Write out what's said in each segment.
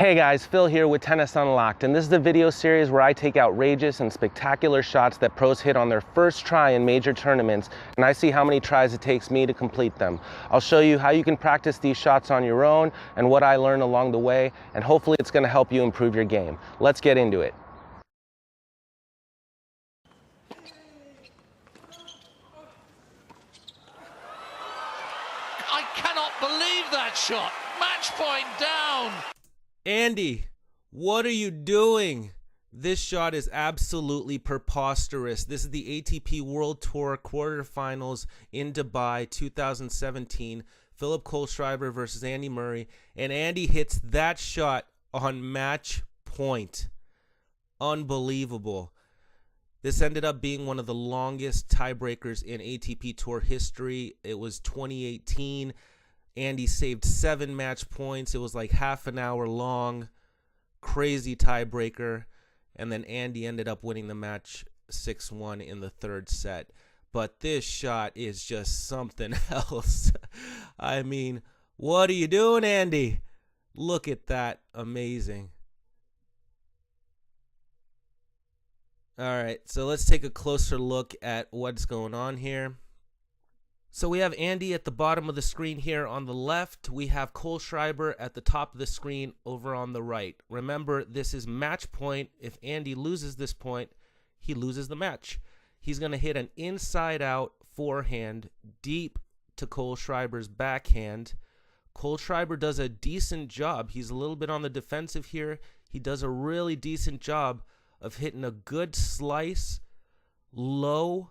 Hey guys, Phil here with Tennis Unlocked, and this is the video series where I take outrageous and spectacular shots that pros hit on their first try in major tournaments, and I see how many tries it takes me to complete them. I'll show you how you can practice these shots on your own and what I learned along the way, and hopefully it's going to help you improve your game. Let's get into it. I cannot believe that shot. Match point down. Andy, what are you doing? This shot is absolutely preposterous. This is the ATP World Tour quarterfinals in Dubai 2017. Philip Kohlschreiber versus Andy Murray. And Andy hits that shot on match point. Unbelievable. This ended up being one of the longest tiebreakers in ATP Tour history. It was 2018. Andy saved 7 match points. It was like half an hour long. Crazy tiebreaker. And then Andy ended up winning the match 6-1 in the third set. But this shot is just something else. I mean, what are you doing, Andy? Look at that. Amazing. All right, so let's take a closer look at what's going on here. So we have Andy at the bottom of the screen here on the left. We have Kohlschreiber at the top of the screen over on the right. Remember, this is match point. If Andy loses this point, he loses the match. He's going to hit an inside-out forehand deep to Kohlschreiber's backhand. Kohlschreiber does a decent job. He's a little bit on the defensive here. He does a really decent job of hitting a good slice low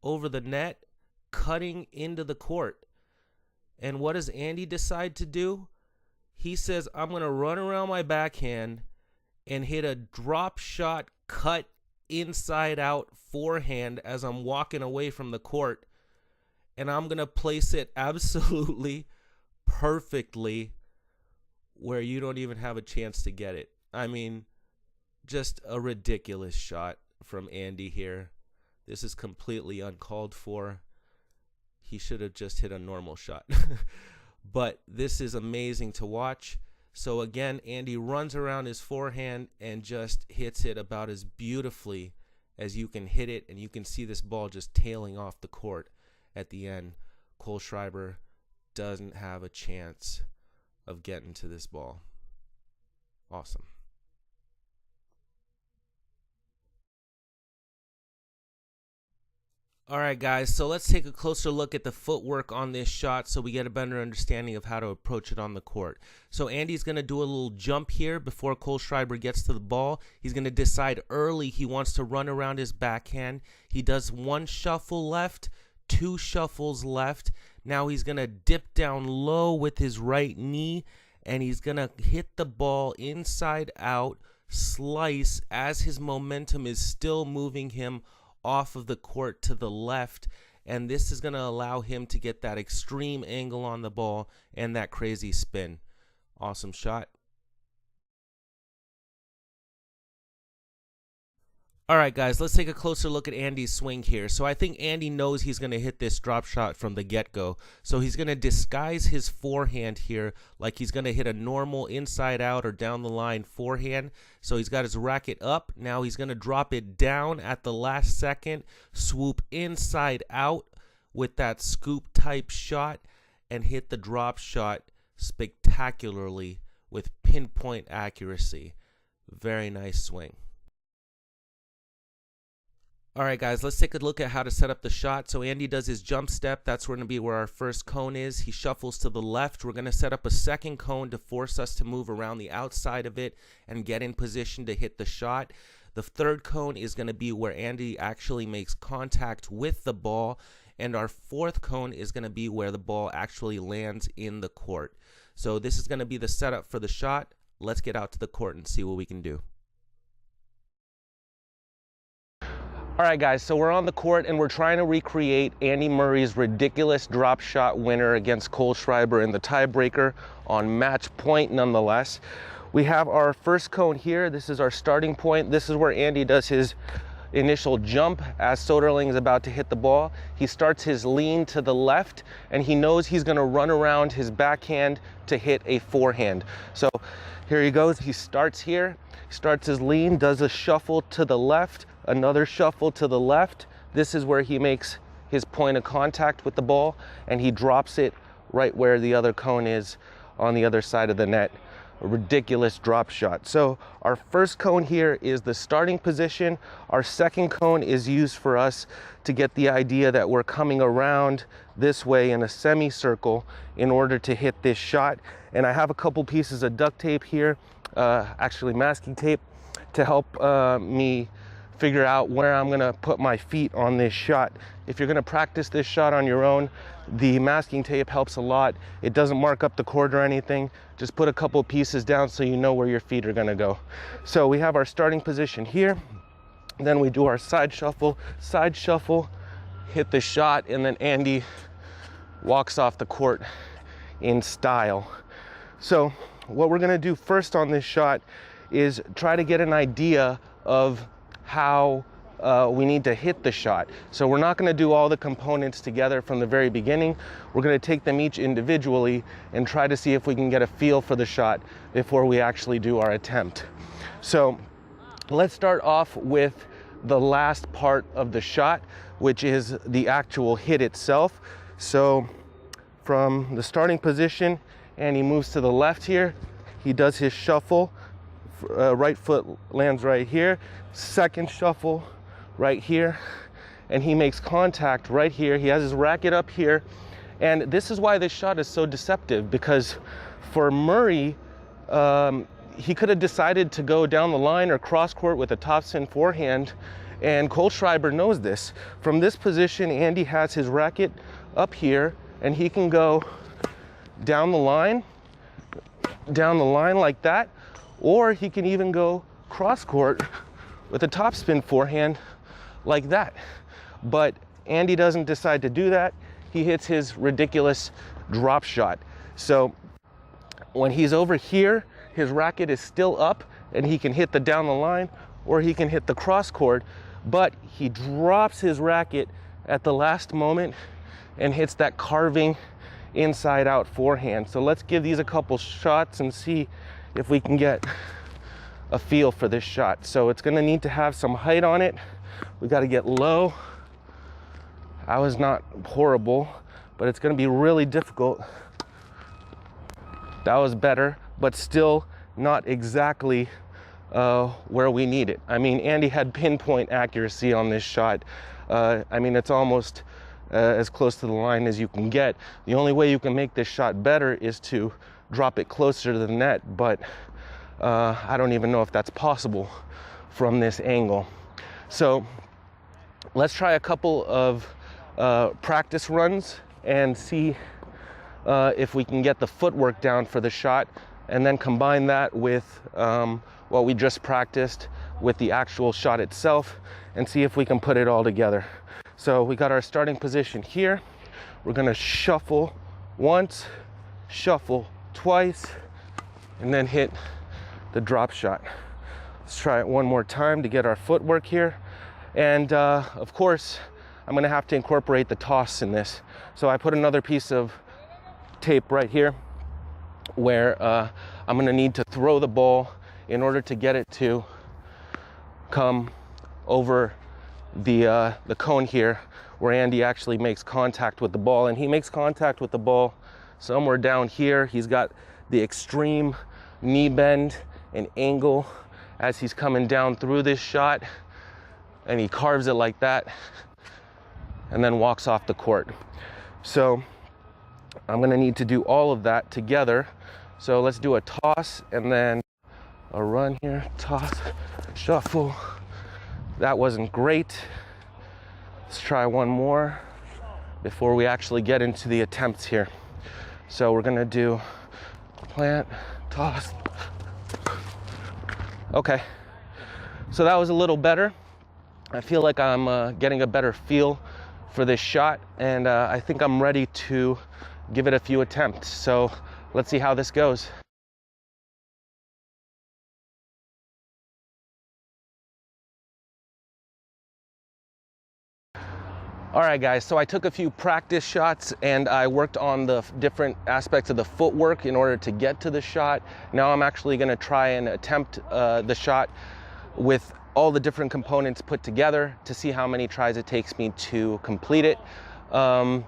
over the net, cutting into the court. And what does Andy decide to do? He says, I'm going to run around my backhand and hit a drop shot cut inside out forehand as I'm walking away from the court. And I'm going to place it absolutely perfectly where you don't even have a chance to get it. I mean, just a ridiculous shot from Andy here. This is completely uncalled for. He should have just hit a normal shot. But this is amazing to watch. So again, Andy runs around his forehand and just hits it about as beautifully as you can hit it. And you can see this ball just tailing off the court at the end. Kohlschreiber doesn't have a chance of getting to this ball. Awesome. All right, guys, so let's take a closer look at the footwork on this shot so we get a better understanding of how to approach it on the court. So Andy's going to do a little jump here before Kohlschreiber gets to the ball. He's going to decide early he wants to run around his backhand. He does 1 shuffle left, 2 shuffles left. Now he's going to dip down low with his right knee, and he's going to hit the ball inside out, slice as his momentum is still moving him off of the court to the left, and this is going to allow him to get that extreme angle on the ball and that crazy spin. Awesome shot. All right, guys, let's take a closer look at Andy's swing here. So I think Andy knows he's going to hit this drop shot from the get-go. So he's going to disguise his forehand here like he's going to hit a normal inside out or down the line forehand. So he's got his racket up. Now he's going to drop it down at the last second, swoop inside out with that scoop type shot, and hit the drop shot spectacularly with pinpoint accuracy. Very nice swing. All right, guys, let's take a look at how to set up the shot. So Andy does his jump step. That's going to be where our first cone is. He shuffles to the left. We're going to set up a second cone to force us to move around the outside of it and get in position to hit the shot. The third cone is going to be where Andy actually makes contact with the ball. And our fourth cone is going to be where the ball actually lands in the court. So this is going to be the setup for the shot. Let's get out to the court and see what we can do. All right, guys, so we're on the court and we're trying to recreate Andy Murray's ridiculous drop shot winner against Kohlschreiber in the tiebreaker on match point nonetheless. We have our first cone here. This is our starting point. This is where Andy does his initial jump as Soderling is about to hit the ball. He starts his lean to the left, and he knows he's going to run around his backhand to hit a forehand. So here he goes. He starts here, starts his lean, does a shuffle to the left, another shuffle to the left. This is where he makes his point of contact with the ball, and he drops it right where the other cone is on the other side of the net. A ridiculous drop shot. So our first cone here is the starting position. Our second cone is used for us to get the idea that we're coming around this way in a semicircle in order to hit this shot. And I have a couple pieces of duct tape here, actually masking tape, to help me figure out where I'm gonna put my feet on this shot. If you're gonna practice this shot on your own, the masking tape helps a lot. It doesn't mark up the court or anything. Just put a couple pieces down so you know where your feet are gonna go. So we have our starting position here. Then we do our side shuffle, hit the shot, and then Andy walks off the court in style. So what we're gonna do first on this shot is try to get an idea of how we need to hit the shot. So we're not going to do all the components together from the very beginning. We're going to take them each individually and try to see if we can get a feel for the shot before we actually do our attempt. So let's start off with the last part of the shot, which is the actual hit itself. So from the starting position, and he moves to the left here, he does his shuffle. Right foot lands right here, second shuffle right here, and he makes contact right here. He has his racket up here, and this is why this shot is so deceptive, because for Murray, he could have decided to go down the line or cross court with a topspin forehand, and Kohlschreiber knows this. From this position, Andy has his racket up here, and he can go down the line like that, or he can even go cross court with a topspin forehand like that. But Andy doesn't decide to do that. He hits his ridiculous drop shot. So when he's over here, his racket is still up and he can hit the down the line or he can hit the cross court, but he drops his racket at the last moment and hits that carving inside out forehand. So let's give these a couple shots and see if we can get a feel for this shot. So it's gonna need to have some height on it. We gotta get low. I was not horrible, but it's gonna be really difficult. That was better, but still not exactly where we need it. I mean, Andy had pinpoint accuracy on this shot. I mean, it's almost as close to the line as you can get. The only way you can make this shot better is to drop it closer to the net, but I don't even know if that's possible from this angle. So let's try a couple of practice runs and see if we can get the footwork down for the shot, and then combine that with what we just practiced with the actual shot itself and see if we can put it all together. So we got our starting position here. We're gonna shuffle once, shuffle twice, and then hit the drop shot. Let's try it one more time to get our footwork here. And of course, I'm gonna have to incorporate the toss in this. So I put another piece of tape right here where I'm gonna need to throw the ball in order to get it to come over the cone here, where Andy actually makes contact with the ball. And he makes contact with the ball somewhere down here. He's got the extreme knee bend and angle as he's coming down through this shot, and he carves it like that and then walks off the court. So I'm gonna need to do all of that together. So let's do a toss and then a run here, toss, shuffle. That wasn't great. Let's try one more before we actually get into the attempts here. So we're gonna do plant, toss. Okay, so that was a little better. I feel like I'm getting a better feel for this shot, and I think I'm ready to give it a few attempts. So let's see how this goes. All right, guys, so I took a few practice shots and I worked on the different aspects of the footwork in order to get to the shot. Now I'm actually gonna try and attempt the shot with all the different components put together to see how many tries it takes me to complete it. I'm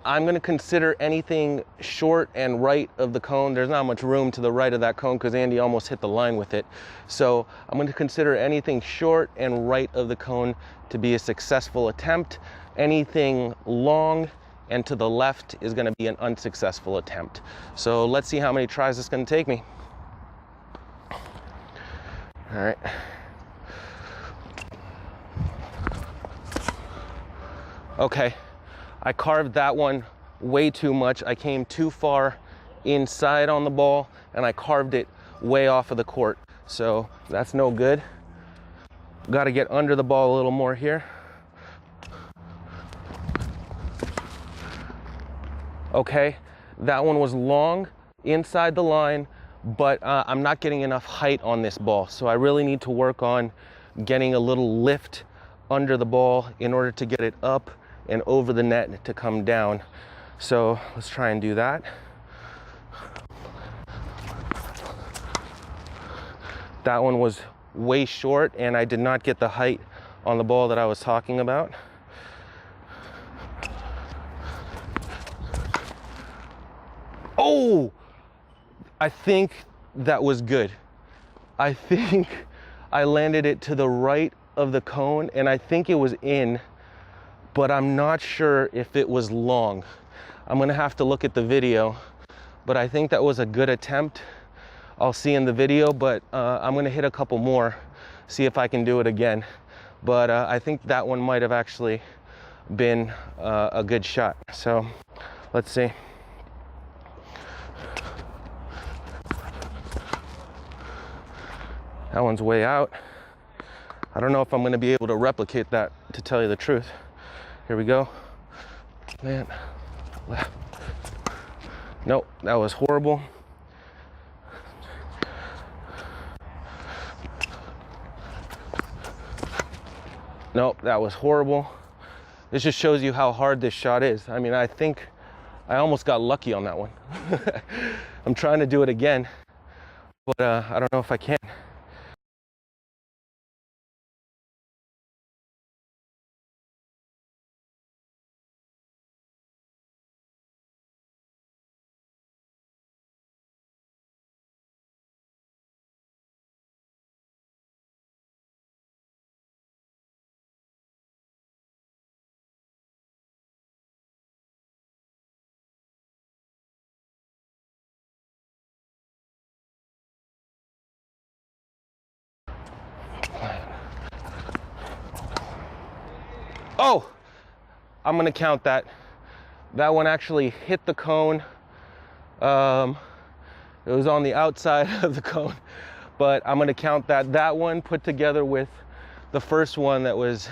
gonna consider anything short and right of the cone. There's not much room to the right of that cone because Andy almost hit the line with it. So I'm gonna consider anything short and right of the cone to be a successful attempt. Anything long and to the left is gonna be an unsuccessful attempt. So let's see how many tries it's gonna take me. All right. Okay, I carved that one way too much. I came too far inside on the ball and I carved it way off of the court. So that's no good. Got to get under the ball a little more here. Okay, that one was long inside the line, but I'm not getting enough height on this ball. So I really need to work on getting a little lift under the ball in order to get it up and over the net to come down. So let's try and do that. That one was way short and I did not get the height on the ball that I was talking about. Oh, I think that was good. I think I landed it to the right of the cone and I think it was in, but I'm not sure if it was long. I'm gonna have to look at the video, but I think that was a good attempt. I'll see in the video, but I'm gonna hit a couple more, see if I can do it again. But I think that one might have actually been a good shot. So let's see. That one's way out. I don't know if I'm gonna be able to replicate that, to tell you the truth. Here we go. Man, left. Nope, that was horrible. Nope, that was horrible. This just shows you how hard this shot is. I mean, I think I almost got lucky on that one. I'm trying to do it again, but I don't know if I can. Oh, I'm gonna count that. That one actually hit the cone. It was on the outside of the cone, but I'm gonna count that. That one put together with the first one that was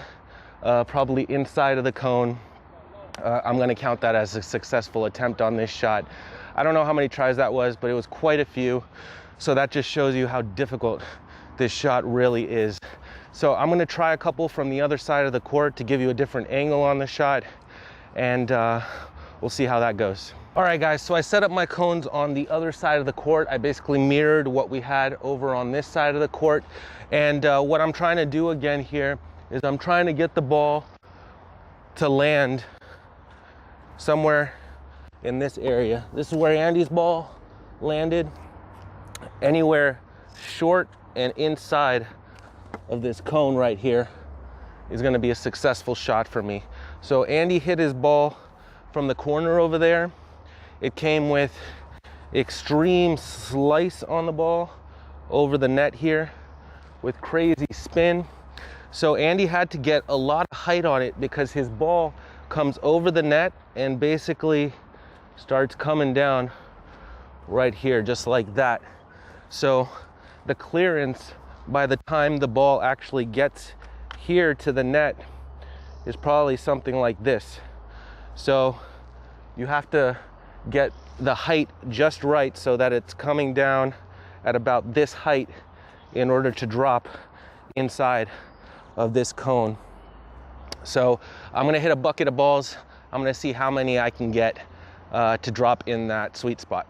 probably inside of the cone. I'm gonna count that as a successful attempt on this shot. I don't know how many tries that was, but it was quite a few. So that just shows you how difficult this shot really is. So I'm gonna try a couple from the other side of the court to give you a different angle on the shot, and we'll see how that goes. All right, guys, so I set up my cones on the other side of the court. I basically mirrored what we had over on this side of the court. And what I'm trying to do again here is I'm trying to get the ball to land somewhere in this area. This is where Andy's ball landed. Anywhere short and inside of this cone right here is gonna be a successful shot for me. So Andy hit his ball from the corner over there. It came with extreme slice on the ball over the net here with crazy spin. So Andy had to get a lot of height on it because his ball comes over the net and basically starts coming down right here, just like that. So the clearance by the time the ball actually gets here to the net is probably something like this. So you have to get the height just right so that it's coming down at about this height in order to drop inside of this cone. So I'm gonna hit a bucket of balls. I'm gonna see how many I can get to drop in that sweet spot.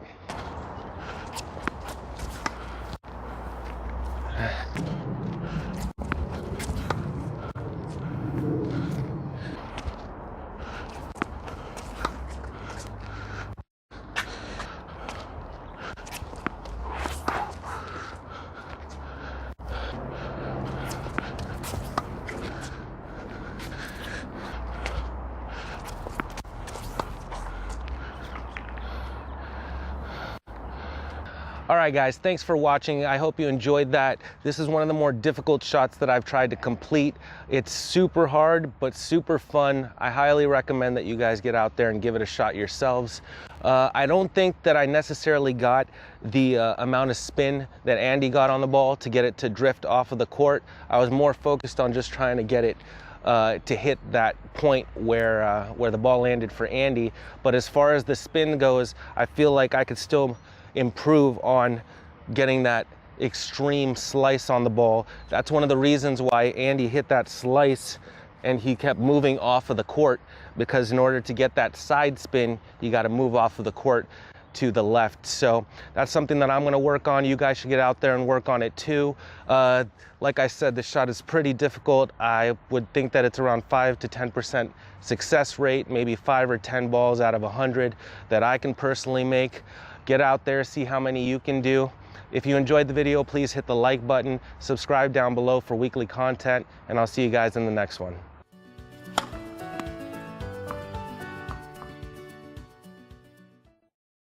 All right, guys, thanks for watching. I hope you enjoyed that. This is one of the more difficult shots that I've tried to complete. It's super hard, but super fun. I highly recommend that you guys get out there and give it a shot yourselves. I don't think that I necessarily got the amount of spin that Andy got on the ball to get it to drift off of the court. I was more focused on just trying to get it to hit that point where the ball landed for Andy. But as far as the spin goes, I feel like I could still improve on getting that extreme slice on the ball. That's one of the reasons why Andy hit that slice and he kept moving off of the court, because in order to get that side spin, you got to move off of the court to the left. So that's something that I'm going to work on. You guys should get out there and work on it too. Like I said, the shot is pretty difficult. I would think that it's around 5 to 10% success rate, maybe 5 or 10 balls out of 100 that I can personally make. Get out there, see how many you can do. If you enjoyed the video, please hit the like button, subscribe down below for weekly content, and I'll see you guys in the next one.